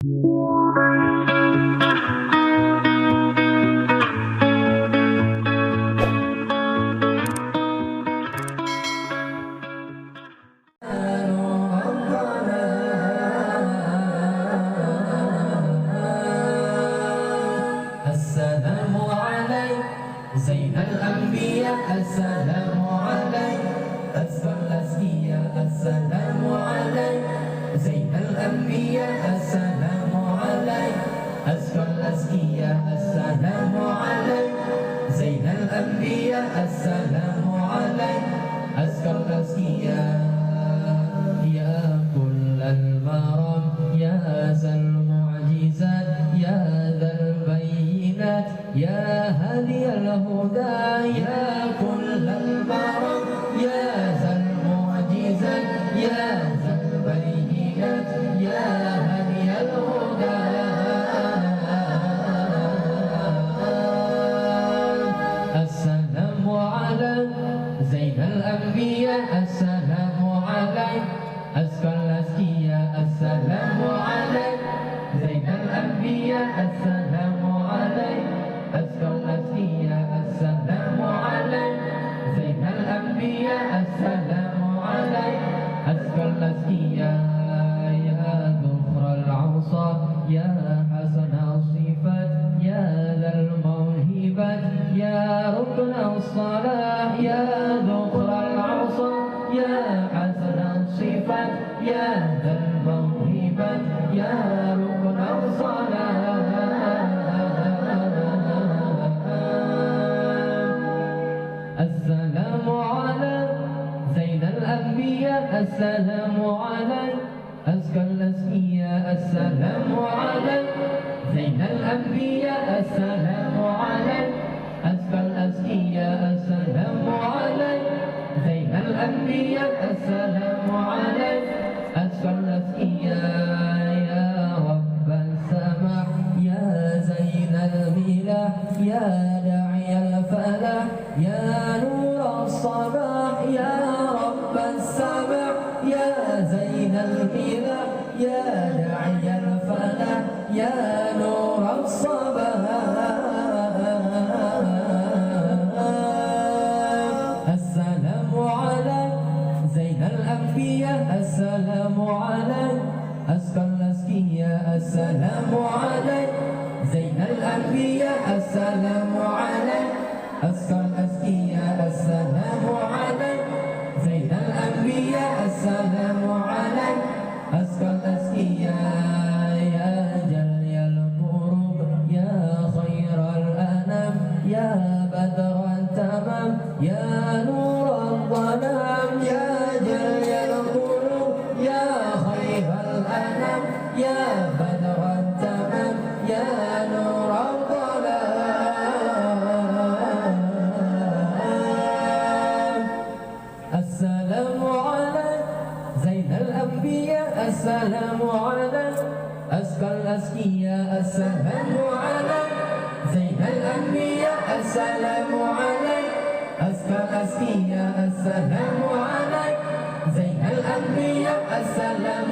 السلام عليك زين الأنبياء، السلام عليك أزكى الأزكياء، السلام عليك زين الأنبياء، السلام عليك أزكى الأزكياء، السلام عليك زين الأنبياء، السلام عليك أزكى الأزكياء. يا كل المرام يا ذا المعجزات يا ذا البينات يا هادي الهدى، يا كل المرام يا ذا المعجزات يا ذا البينات يا هادي الهدى. السلام عليك زين الأنبياء، السلام عليك أزكى الأزكياء، السلام عليك زين الأنبياء، السلام عليك أزكى الأزكياء، السلام عليك زين الأنبياء، السلام عليك أزكى الأزكياء. يا ذخر العوصى يا حسن الصفات يا ذا الموهبات يا ركن الصلاة، يا ذخر العوصى يا حسن الصفات يا ذا الموهبات يا ركن الصلاة. السلام عليك زين الأنبياء، السلام عليك أزكى الأزكياء، السلام عليك زين الأنبياء، السلام عليك أزكى الأزكياء، السلام عليك زين الأنبياء، السلام عليك أزكى الأزكياء. يا رب السماح يا زين الملاح يا داعي الفلاح يا نور الصباح، يا رب السماح يا زين الملاح يا داعي الفلاح يا نور الصباح. السلام عليك زين الأنبياء، السلام عليك أزكى الأزكياء، السلام عليك زين الأنبياء، السلام عليك أزكى الأزكياء، السلام عليك زين الأنبياء، السلام عليك أزكى الأزكياء. يا جلي القلوب يا خير الأنام يا بدر التمام يا نور الظلام، يا جلي القلوب يا خير الأنام يا بدر التمام يا نور الظلام. السلام عليك زين الأنبياء، السلام عليك أزكى الأزكياء، السلام عليك زين الأنبياء، السلام عليك أزكى الأزكياء، السلام عليك زين الأنبياء، السلام